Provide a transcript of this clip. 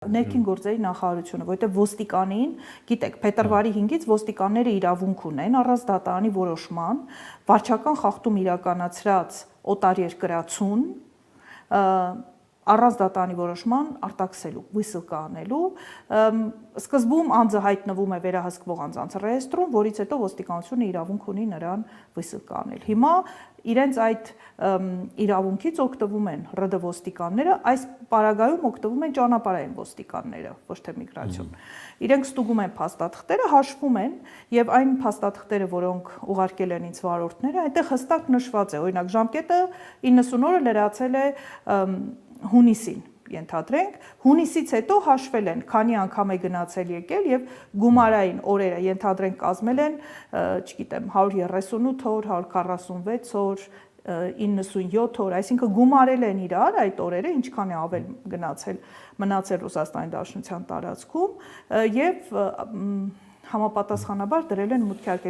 Ներքին գործերի նախարարությունը, որովհետև ոստիկանին, գիտեք, փետրվարի 5-ից ոստիկանները իրավունք ունեն առանց դատարանի որոշման վարչական խախտում իրականացրած օտարերկրացուն առանց դատարանի որոշման արտաքսելու, whistle կանելու, սկզբում անձը հայտնվում է վերահսկվող անձանց ռեեստրում, որից հետո ոստիկանությունը իրավունք ունի նրան whistle կանել։ Հիմա իրենց այդ իրավունքից օգտվում են ՌԴ ոստիկանները, այս պարագայում օգտվում են ճանապարհային ոստիկանները, ոչ թե միգրացիոն։ Իրենք ստուգում են փաստաթղթերը, հաշվում են եւ այն փաստաթղթերը, որոնք ուղարկել են ինձ վարորդները, այնտեղ հստակ նշված է, օրինակ ժամկետը 90 օրը լրացել է հունիսին, ենթադրենք, հունիսից հետո հաշվել են, քանի անգամ է գնացել եկել եւ գումարային օրերը ենթադրենք կազմել են, չգիտեմ, 138 օր, 146 օր, 97 օր, այսինքն գումարել են իրար այդ օրերը, ինչքան է ավել գնացել մնացել Ռուսաստանի Դաշնության տարածքում եւ համապատասխանաբար դրել են մուտքի